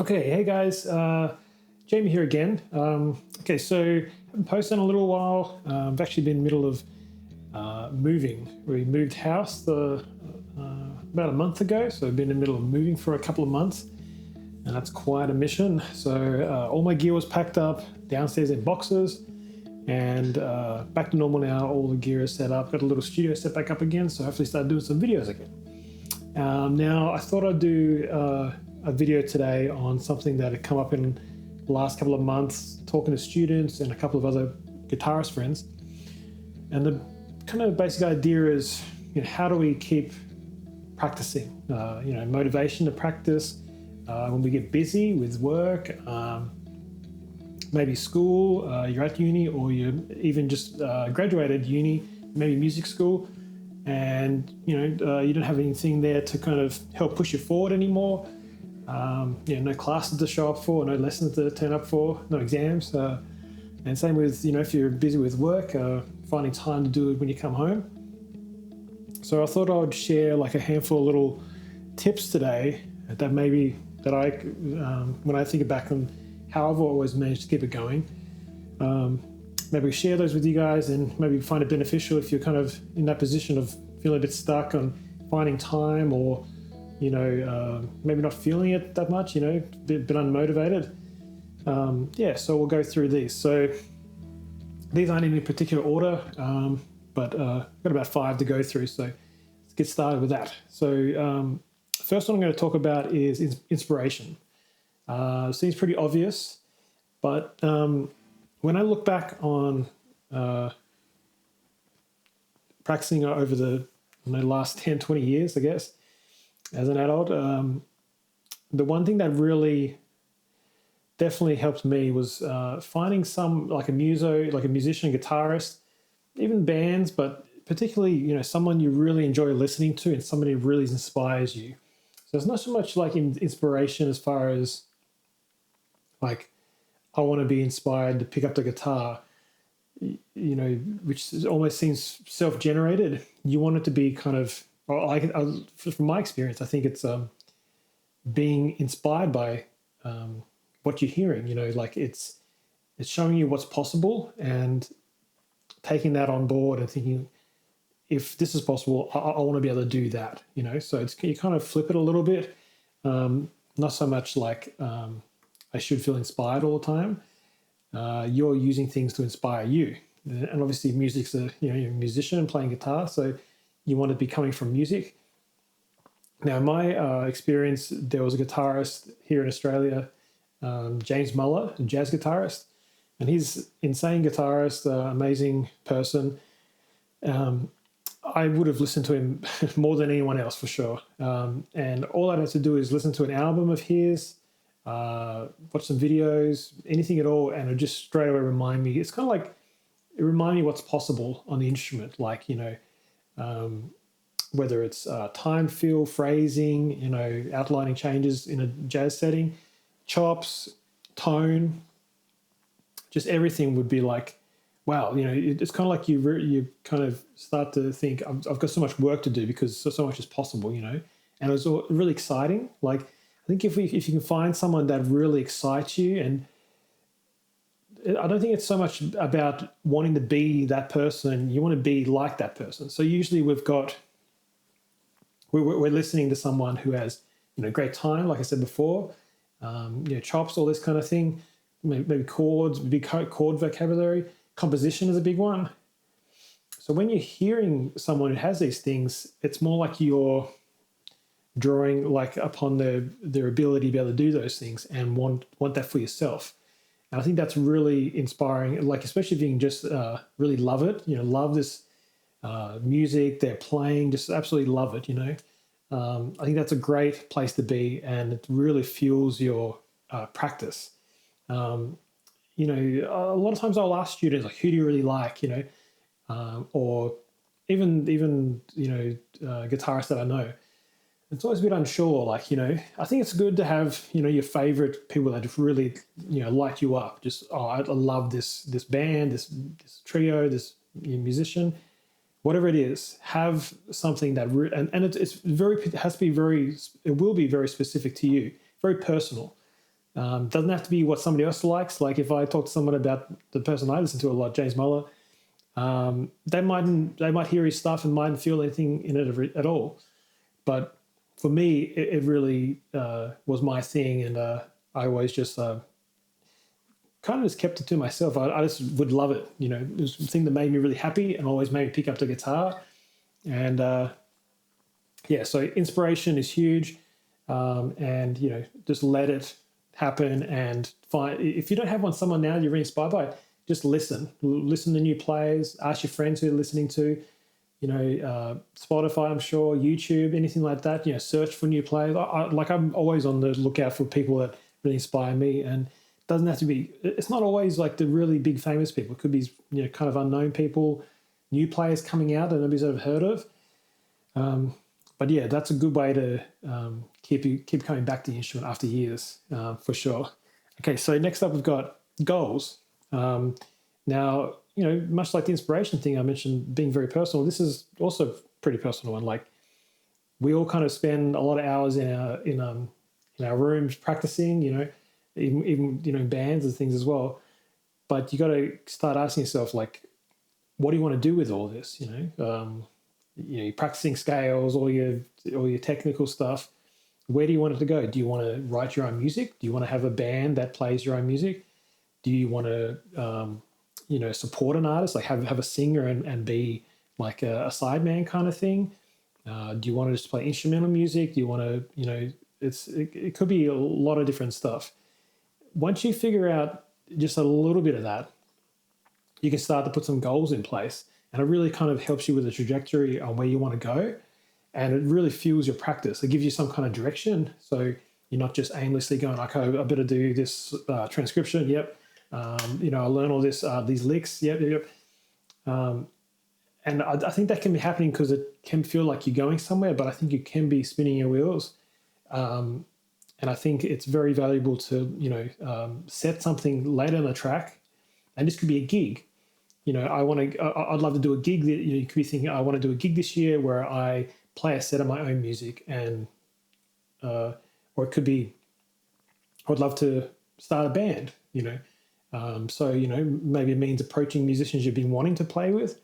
Okay, hey guys, Jamie here again. Okay, so haven't posted in a little while. I've actually been in the middle of moving. We moved house about a month ago, so I've been in the middle of moving for a couple of months, and that's quite a mission. So all my gear was packed up downstairs in boxes, and back to normal now. All the gear is set up. Got a little studio set back up again, so hopefully start doing some videos again. Now I thought I'd do a video today on something that had come up in the last couple of months, talking to students and a couple of other guitarist friends. And the kind of basic idea is, how do we keep practicing? Motivation to practice when we get busy with work, maybe school, you're at uni, or you're even just graduated uni, maybe music school, and you don't have anything there to kind of help push you forward anymore. No classes to show up for, no lessons to turn up for, no exams, and same with if you're busy with work, finding time to do it when you come home. So I thought I'd share like a handful of little tips today that I when I think back on how I've always managed to keep it going, maybe share those with you guys, and maybe find it beneficial if you're kind of in that position of feeling a bit stuck on finding time, or maybe not feeling it that much, a bit unmotivated. So we'll go through these. So these aren't in any particular order, but got about 5 to go through. So let's get started with that. So first one I'm going to talk about is inspiration. Seems pretty obvious, but when I look back on practicing over the last 10, 20 years, I guess, as an adult, the one thing that really definitely helped me was finding some, like a musician, guitarist, even bands, but particularly, someone you really enjoy listening to and somebody who really inspires you. So it's not so much like inspiration as far as like, I want to be inspired to pick up the guitar, which almost seems self-generated. You want it to be kind of, from my experience, I think it's being inspired by what you're hearing. It's showing you what's possible and taking that on board and thinking, if this is possible, I want to be able to do that. So you kind of flip it a little bit, not so much like I should feel inspired all the time. You're using things to inspire you, and obviously music's you're a musician and playing guitar, so you want to be coming from music. Now, in my experience, there was a guitarist here in Australia, James Muller, a jazz guitarist, and he's insane guitarist, amazing person. I would have listened to him more than anyone else for sure. And all I'd have to do is listen to an album of his, watch some videos, anything at all, and it just straight away remind me. It's kind of like it reminded me what's possible on the instrument, like whether it's time, feel, phrasing, outlining changes in a jazz setting, chops, tone, just everything would be like, wow, it's kind of like you kind of start to think, I've got so much work to do because so much is possible, and it was all really exciting. Like, I think if you can find someone that really excites you, and I don't think it's so much about wanting to be that person, you want to be like that person. So usually we're listening to someone who has, great time, like I said before, chops, all this kind of thing, maybe chords, big chord vocabulary, composition is a big one. So when you're hearing someone who has these things, it's more like you're drawing like upon their ability to be able to do those things and want that for yourself. And I think that's really inspiring, like especially if you can just really love it, love this music they're playing, just absolutely love it, I think that's a great place to be, and it really fuels your practice. A lot of times I'll ask students, like, who do you really like, or even guitarists that I know. It's always a bit unsure, like, I think it's good to have, your favorite people that just really, light you up. Just, I love this band, this trio, this musician, whatever it is, have something that, it will be very specific to you, very personal. Doesn't have to be what somebody else likes. Like if I talk to someone about the person I listen to a lot, James Muller, they might hear his stuff and mightn't feel anything in it at all. But for me, it really was my thing, and I always just kind of just kept it to myself. I just would love it. It was the thing that made me really happy and always made me pick up the guitar. And yeah, so inspiration is huge, and just let it happen. And find, if you don't have someone now you're really inspired by, just listen to new players. Ask your friends who are listening to. Spotify, I'm sure, YouTube, anything like that. Search for new players. I'm always on the lookout for people that really inspire me, and it doesn't have to be. It's not always like the really big famous people. It could be kind of unknown people, new players coming out that nobody's ever heard of. But yeah, that's a good way to keep coming back to the instrument after years, for sure. Okay, so next up we've got goals. Now, much like the inspiration thing I mentioned being very personal, this is also a pretty personal one. Like we all kind of spend a lot of hours in our rooms practicing, even in bands and things as well. But you got to start asking yourself, like, what do you want to do with all this? You're practicing scales, all your technical stuff. Where do you want it to go? Do you want to write your own music? Do you want to have a band that plays your own music? Do you want to support an artist, like have a singer and be like a sideman kind of thing? Do you want to just play instrumental music? Do you want to, it could be a lot of different stuff. Once you figure out just a little bit of that, you can start to put some goals in place, and it really kind of helps you with the trajectory on where you want to go, and it really fuels your practice. It gives you some kind of direction, so you're not just aimlessly going, okay, I better do this transcription. Yep. I learn all these licks. Yep. And I think that can be happening because it can feel like you're going somewhere, but I think you can be spinning your wheels. And I think it's very valuable to, set something later in the track, and this could be a gig. I'd love to do a gig that, you could be thinking, I want to do a gig this year where I play a set of my own music, and, or it could be, I would love to start a band, so, maybe it means approaching musicians you've been wanting to play with,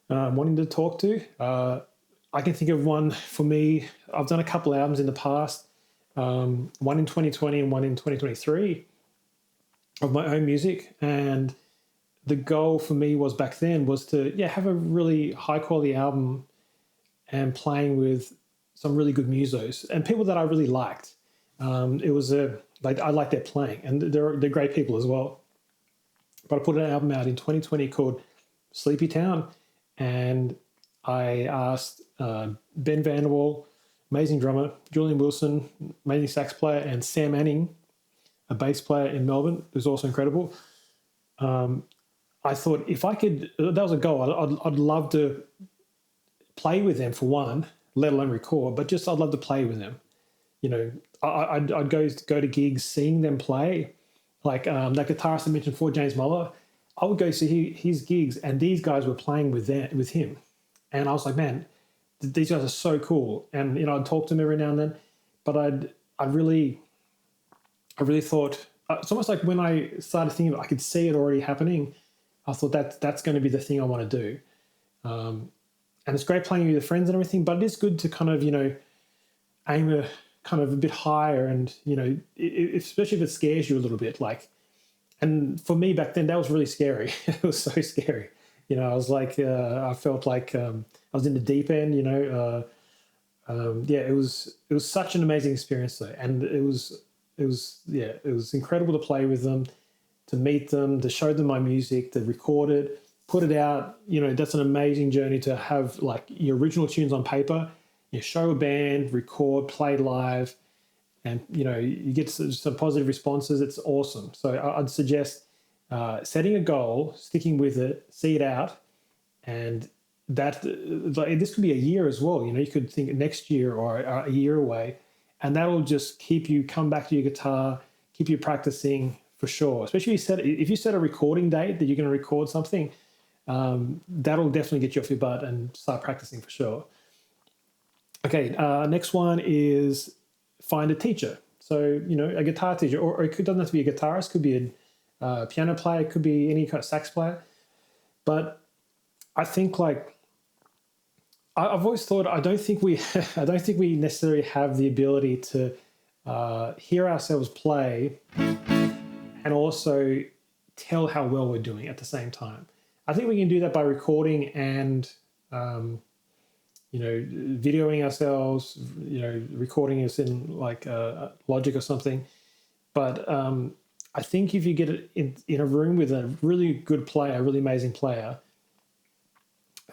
wanting to talk to. I can think of one for me. I've done a couple albums in the past, one in 2020 and one in 2023 of my own music. And the goal for me was back then was to, have a really high quality album and playing with some really good musos and people that I really liked. It was I like their playing, and they're great people as well. But I put an album out in 2020 called Sleepy Town, and I asked Ben Vanderwall, amazing drummer, Julian Wilson, amazing sax player, and Sam Anning, a bass player in Melbourne, who's also incredible. I thought if I could, that was a goal. I'd love to play with them for one, let alone record, but just I'd love to play with them. I'd go to gigs, seeing them play. Like that guitarist I mentioned before, James Muller, I would go see his gigs, and these guys were playing with him. And I was like, man, these guys are so cool. And, I'd talk to them every now and then, but I really thought, it's almost like when I started thinking I could see it already happening, I thought that's going to be the thing I want to do. And it's great playing with your friends and everything, but it is good to kind of, aim a kind of a bit higher, and, especially if it scares you a little bit, like, and for me back then, that was really scary. It was so scary. I was like, I felt like I was in the deep end, it was such an amazing experience though. And it was incredible to play with them, to meet them, to show them my music, to record it, put it out. That's an amazing journey to have like your original tunes on paper, show a band, record, play live, and, you get some positive responses. It's awesome. So I'd suggest setting a goal, sticking with it, see it out. And that, like, this could be a year as well. You could think next year or a year away, and that'll just keep you come back to your guitar, keep you practicing for sure. Especially if you set a recording date that you're going to record something, that'll definitely get you off your butt and start practicing for sure. Okay, next one is find a teacher. So, a guitar teacher, or doesn't have to be a guitarist, could be a piano player, could be any kind of sax player. But I think like, I've always thought, I don't think we necessarily have the ability to hear ourselves play and also tell how well we're doing at the same time. I think we can do that by recording and videoing ourselves, recording us in like Logic or something. But I think if you get it in a room with a really good player, a really amazing player,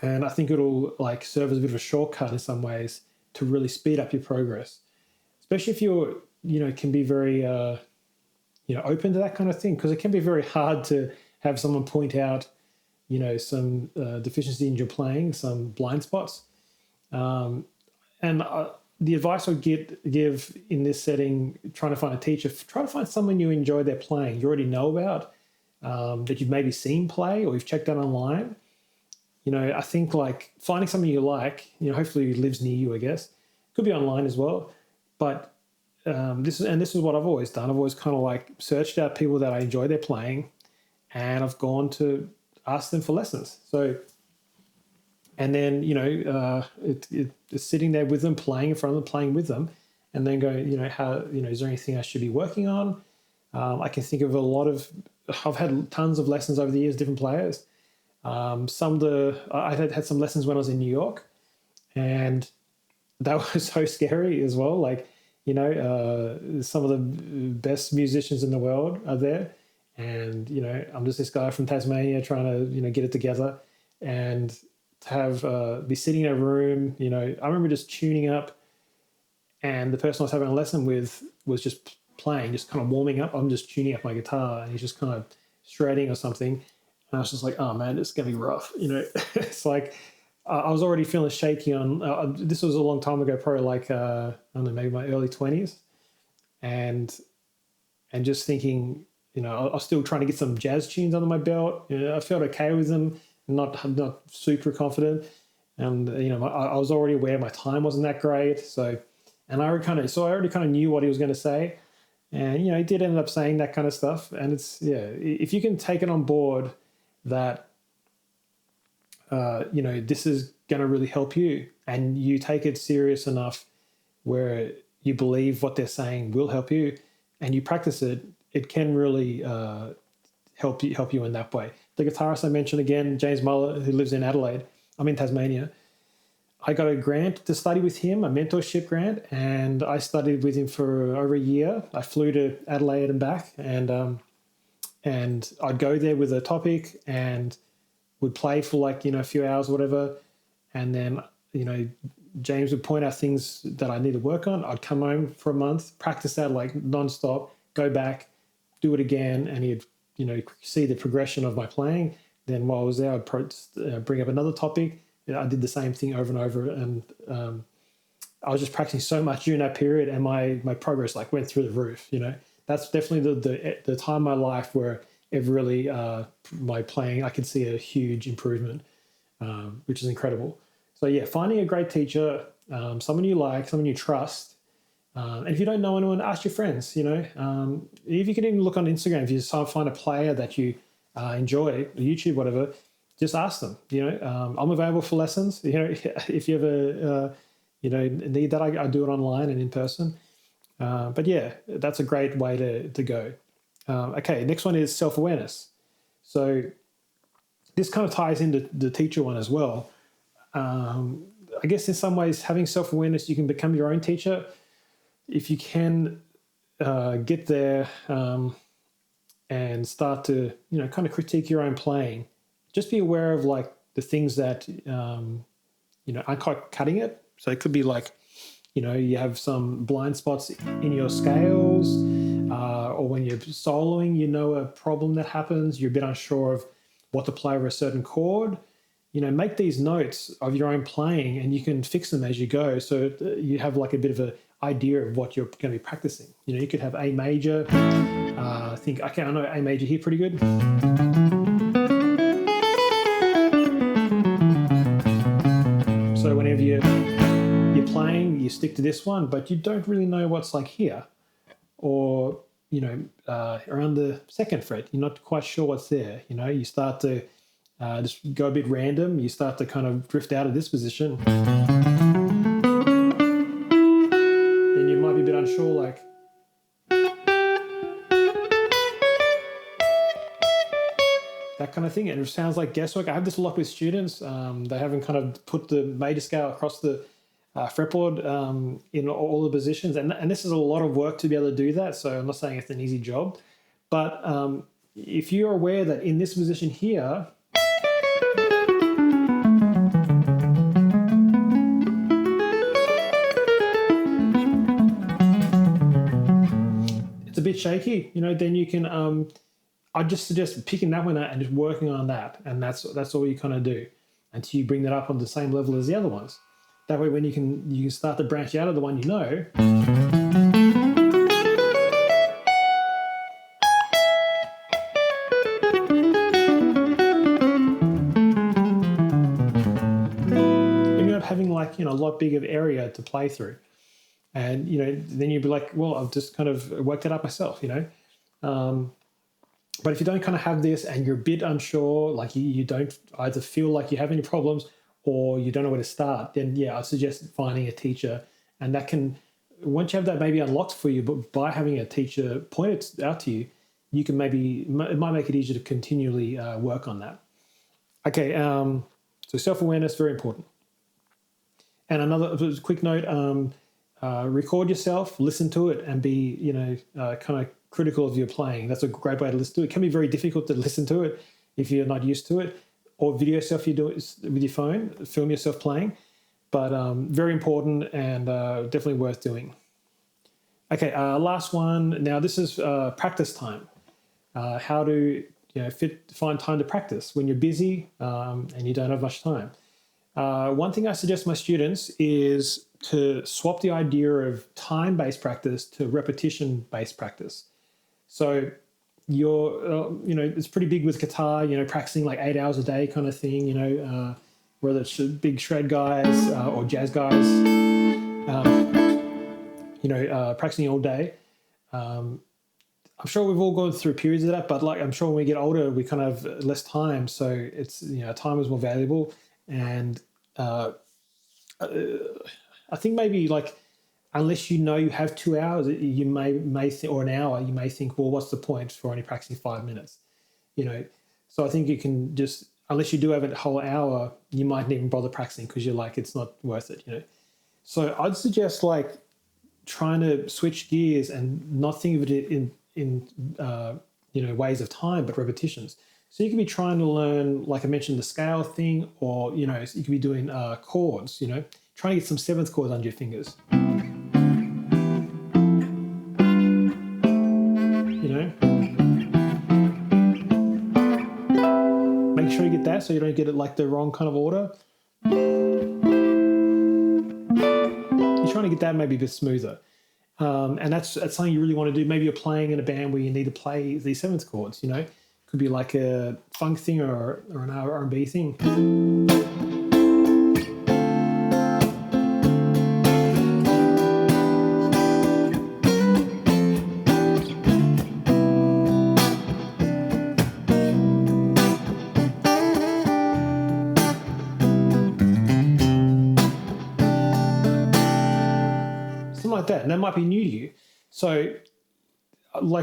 and I think it'll like serve as a bit of a shortcut in some ways to really speed up your progress, especially if you're, can be very, open to that kind of thing, because it can be very hard to have someone point out, some deficiency in your playing, some blind spots. And the advice I would give in this setting, trying to find a teacher, try to find someone you enjoy their playing, you already know about, that you've maybe seen play or you've checked out online. I think like finding something you like, hopefully lives near you, I guess. Could be online as well. But this is what I've always done. I've always kind of like searched out people that I enjoy their playing, and I've gone to ask them for lessons. So, and then, it's sitting there with them, playing in front of them, playing with them, and then going, how, is there anything I should be working on? I can think of I've had tons of lessons over the years, different players. I had some lessons when I was in New York, and that was so scary as well. Like, some of the best musicians in the world are there, and I'm just this guy from Tasmania trying to get it together, and to have be sitting in a room. I remember just tuning up, and the person I was having a lesson with was just playing, just kind of warming up. I'm just tuning up my guitar, and he's just kind of shredding or something. And I was just like, oh man, it's going to be rough. It's like, I was already feeling shaky on, this was a long time ago, probably like, I don't know, maybe my early 20s. And just thinking, I was still trying to get some jazz tunes under my belt. I felt okay with them, not super confident. And, I was already aware my time wasn't that great. So I already kind of knew what he was going to say. And, he did end up saying that kind of stuff. And it's, if you can take it on board that, this is going to really help you, and you take it serious enough where you believe what they're saying will help you, and you practice it, it can really help you in that way. The guitarist I mentioned again, James Muller, who lives in Adelaide, I'm in Tasmania. I got a grant to study with him, a mentorship grant, and I studied with him for over a year. I flew to Adelaide and back, and I'd go there with a topic and would play for like, a few hours or whatever. And then, James would point out things that I need to work on. I'd come home for a month, practice that like nonstop, go back, do it again. And he'd, see the progression of my playing. Then while I was there, I'd bring up another topic. I did the same thing over and over. And I was just practicing so much during that period, and my progress like went through the roof. That's definitely the time in my life where it really, my playing, I could see a huge improvement, which is incredible. So yeah, finding a great teacher, someone you like, someone you trust. And if you don't know anyone, ask your friends, if you can even look on Instagram, if you find a player that you enjoy, YouTube, whatever, just ask them, I'm available for lessons. If you ever, need that, I do it online and in person. But yeah, that's a great way to go. Okay, next one is self-awareness. So this kind of ties into the teacher one as well. I guess in some ways, having self-awareness, you can become your own teacher. If you can get there and start to, kind of critique your own playing, just be aware of like the things that, aren't quite cutting it. So it could be like, you have some blind spots in your scales, or when you're soloing, a problem that happens, you're a bit unsure of what to play over a certain chord. Make these notes of your own playing, and you can fix them as you go. So you have like a bit of an idea of what you're going to be practicing. You could have A major. I know A major here pretty good. So whenever you're playing, you stick to this one, but you don't really know what's like here. or around the second fret. You're not quite sure what's there. You start to just go a bit random. You start to kind of drift out of this position. Then you might be a bit unsure, like. That kind of thing. And it sounds like guesswork. I have this a lot with students. They haven't kind of put the major scale across the fretboard in all the positions. And this is a lot of work to be able to do that. So I'm not saying it's an easy job. But if you're aware that in this position here, it's a bit shaky, then you can... I'd just suggest picking that one out and just working on that, and that's all you kind of do until you bring that up on the same level as the other ones. That way, when you can start to branch out of the one you know. You end up having a lot bigger area to play through, and then you'd be like, well, I've just kind of worked it out myself, But if you don't kind of have this and you're a bit unsure, like you don't either feel like you have any problems or you don't know where to start, then yeah, I'd suggest finding a teacher. And that can, once you have that maybe unlocked for you, but by having a teacher point it out to you, you can it might make it easier to continually work on that. Okay, so self-awareness, very important. And another quick note, record yourself, listen to it, and be, kind of critical of your playing. That's a great way to listen to it. It can be very difficult to listen to it if you're not used to it, or video yourself, you do it with your phone, film yourself playing, but very important and definitely worth doing. Okay, last one. Now this is practice time. How to find time to practice when you're busy and you don't have much time. One thing I suggest my students is to swap the idea of time-based practice to repetition-based practice. So it's pretty big with guitar, practicing like 8 hours a day kind of thing, whether it's big shred guys or jazz guys, practicing all day. I'm sure we've all gone through periods of that, but I'm sure when we get older, we kind of have less time. So it's, time is more valuable. And I think maybe unless you have 2 hours, you may think, or an hour, you may think, well, what's the point for only practicing 5 minutes? So I think you can just, unless you do have a whole hour, you mightn't even bother practicing because you're like, it's not worth it, So I'd suggest trying to switch gears and not think of it in ways of time, but repetitions. So you could be trying to learn, like I mentioned, the scale thing, or, you could be doing chords, trying to get some seventh chords under your fingers. Make sure you get that so you don't get it the wrong kind of order. You're trying to get that maybe a bit smoother. And that's something you really want to do. Maybe you're playing in a band where you need to play these seventh chords, Could be like a funk thing or an R&B thing. Like that, and that might be new to you. So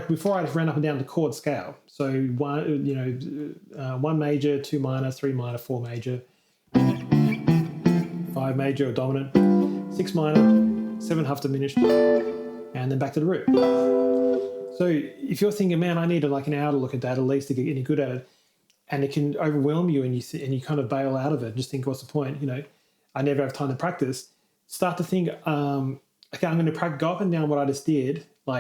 before, I ran up and down the chord scale. So one major, 2 minor, 3 minor, 4 major, 5 major or dominant, 6 minor, 7 half diminished, and then back to the root. So if you're thinking, man, I need an hour to look at that at least to get any good at it, and it can overwhelm you, and you kind of bail out of it, and just think, what's the point? I never have time to practice. Start to think, okay, I'm going to go up and down what I just did, 4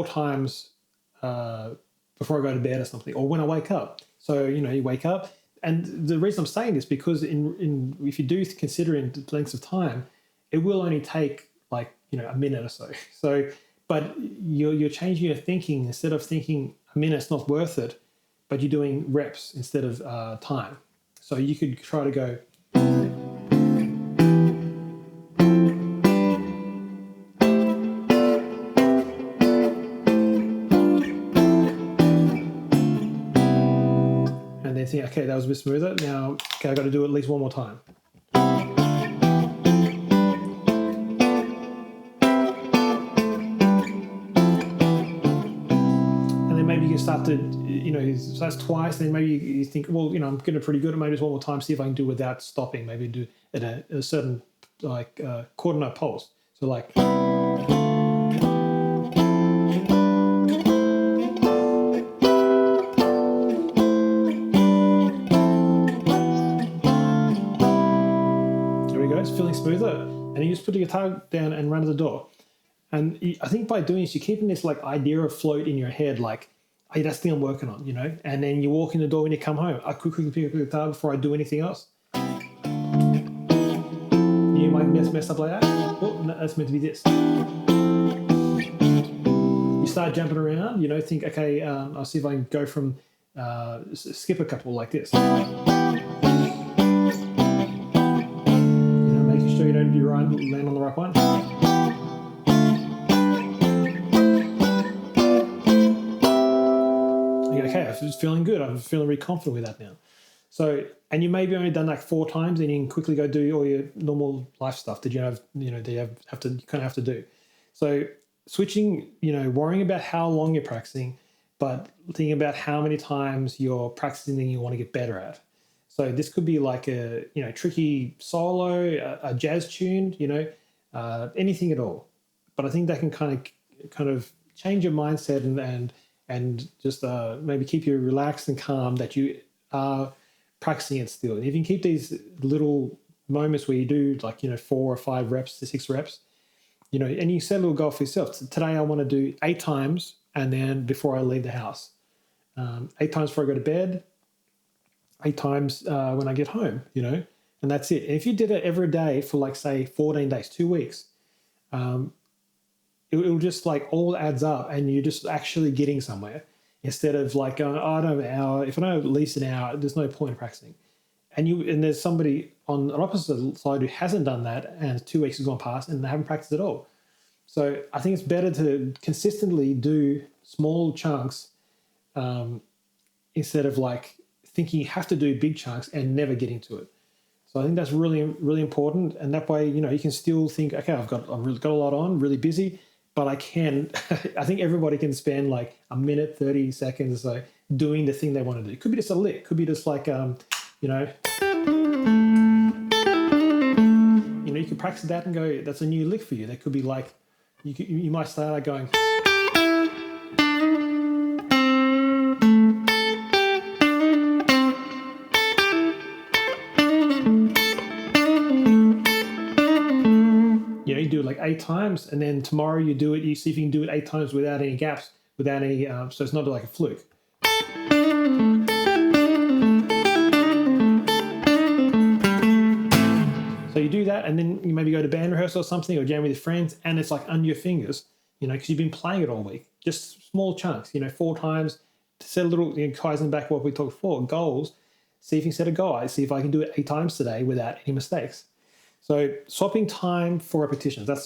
times before I go to bed or something, or when I wake up. So, you wake up. And the reason I'm saying this, because if you do consider in lengths of time, it will only take a minute or so. So, but you're changing your thinking. Instead of thinking a minute's not worth it, but you're doing reps instead of time. So you could try to go. okay, that was a bit smoother. Now, okay, I've got to do it at least one more time. And then maybe you can start to, so that's twice. Then maybe you think, well, I'm getting pretty good at maybe just one more time, see if I can do it without stopping. Maybe do at a certain quarter note pulse. So like. It's feeling smoother, and you just put the guitar down and run to the door. And I think by doing this, you're keeping this like idea afloat in your head, like, hey, that's the thing I'm working on, And then you walk in the door when you come home. I quickly pick up the guitar before I do anything else. You might mess up like that. Oh, no, that's meant to be this. You start jumping around, think, okay, I'll see if I can go from skip a couple like this. So you don't land on the right one. Okay, I'm feeling good. I'm feeling really confident with that now. So, and you maybe only done like 4 times, and you can quickly go do all your normal life stuff that you kind of have to do. So, switching, worrying about how long you're practicing, but thinking about how many times you're practicing that you want to get better at. So this could be like a tricky solo, a jazz tune, anything at all. But I think that can kind of change your mindset and just maybe keep you relaxed and calm that you are practicing it still. And if you can keep these little moments where you do like 4 or 5 reps to 6 reps, and you set a little goal for yourself. So today I want to do 8 times, and then before I leave the house, 8 times before I go to bed. 8 times when I get home, and that's it. And if you did it every day for like, say, 14 days, 2 weeks, it'll just like all adds up, and you're just actually getting somewhere instead of like going, I don't know, an hour. If I know at least an hour, there's no point in practicing. And there's somebody on an opposite side who hasn't done that, and 2 weeks has gone past and they haven't practiced at all. So I think it's better to consistently do small chunks instead of like thinking you have to do big chunks and never get into it. So I think that's really, really important. And that way, you can still think, okay, I've got a lot on, really busy, but I can, I think everybody can spend like a minute, 30 seconds or so doing the thing they want to do. It could be just a lick. Could be just like, you could practice that and go, that's a new lick for you. That could be like, you might start out going, you do it like 8 times, and then tomorrow you do it. You see if you can do it 8 times without any gaps, without any. So it's not like a fluke. So you do that, and then you maybe go to band rehearsal or something, or jam with your friends, and it's like under your fingers, because you've been playing it all week. Just small chunks, 4 times. To set a little, Kaizen back what we talked before, goals. See if you can set a goal. See if I can do it 8 times today without any mistakes. So swapping time for repetitions, that's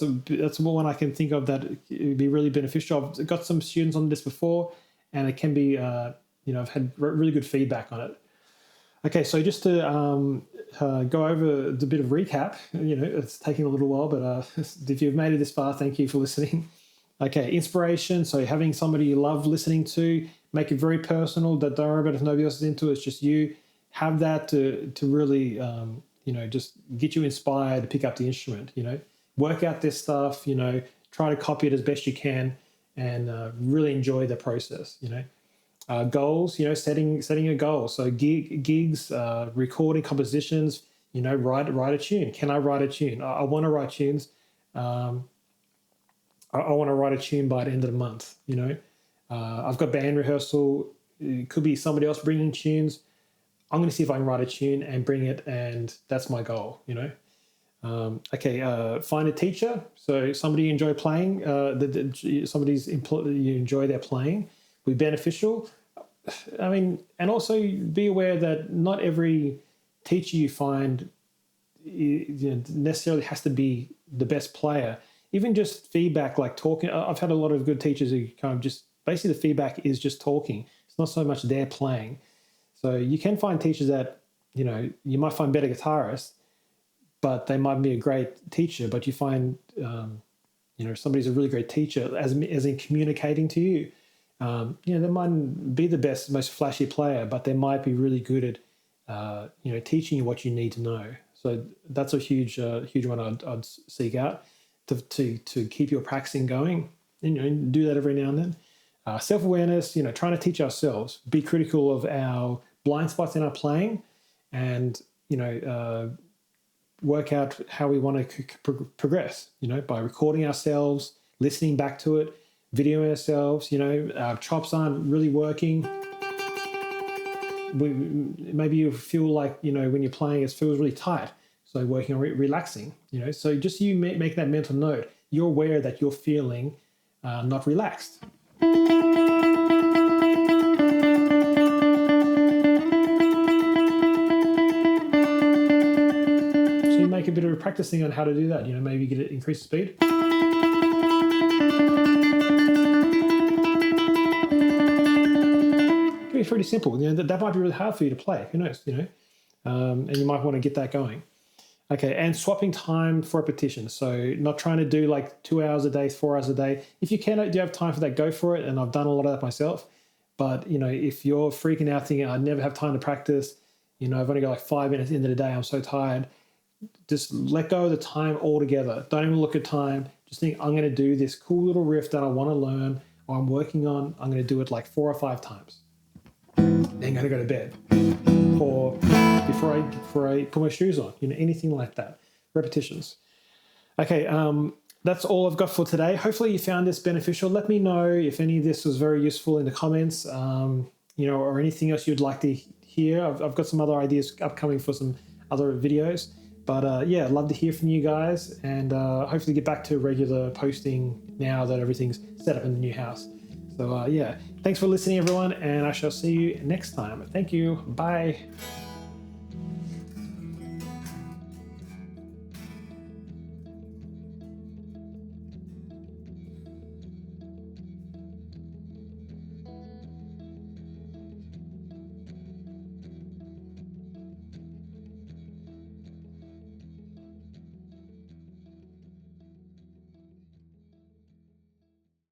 one I can think of that would be really beneficial. I've got some students on this before, and it can be, I've had really good feedback on it. Okay, so just to go over the bit of recap, it's taking a little while, but if you've made it this far, thank you for listening. Okay, inspiration, so having somebody you love listening to, make it very personal, don't worry about if nobody else is into it, it's just you. Have that to really... just get you inspired to pick up the instrument, work out this stuff, try to copy it as best you can, and really enjoy the process, goals, setting a goal. So gigs, recording compositions, write a tune. Can I write a tune? I want to write tunes. I want to write a tune by the end of the month, I've got band rehearsal. It could be somebody else bringing tunes. I'm going to see if I can write a tune and bring it, and that's my goal, find a teacher. So somebody you enjoy playing, you enjoy their playing, will be beneficial. And also be aware that not every teacher you find necessarily has to be the best player. Even just feedback, like talking. I've had a lot of good teachers who kind of just, basically the feedback is just talking. It's not so much their playing. So you can find teachers that, you might find better guitarists, but they might be a great teacher, but you find, somebody's a really great teacher as in communicating to you. They might be the best, most flashy player, but they might be really good at, teaching you what you need to know. So that's a huge one I'd seek out to keep your practicing going. And, do that every now and then. Self-awareness, trying to teach ourselves, be critical of our blind spots in our playing, and, work out how we want to progress, by recording ourselves, listening back to it, videoing ourselves. Our chops aren't really working. Maybe you feel like, when you're playing, it feels really tight. So working on relaxing, so just you make that mental note. You're aware that you're feeling not relaxed. So you make a bit of practicing on how to do that. Maybe get it increase speed. It's pretty simple. That might be really hard for you to play. Who knows? And you might want to get that going. Okay, and swapping time for repetition. So not trying to do like 2 hours a day, 4 hours a day. If you can, do you have time for that, go for it. And I've done a lot of that myself. But, if you're freaking out thinking, I never have time to practice, I've only got like 5 minutes into the day, I'm so tired. Just let go of the time altogether. Don't even look at time. Just think, I'm going to do this cool little riff that I want to learn or I'm working on. I'm going to do it like 4 or 5 times. Then I'm going to go to bed. Or before I put my shoes on, anything like that. Repetitions. Okay, that's all I've got for today. Hopefully you found this beneficial. Let me know if any of this was very useful in the comments, or anything else you'd like to hear. I've got some other ideas upcoming for some other videos. But I'd love to hear from you guys, and hopefully get back to regular posting now that everything's set up in the new house. So thanks for listening, everyone, and I shall see you next time. Thank you. Bye.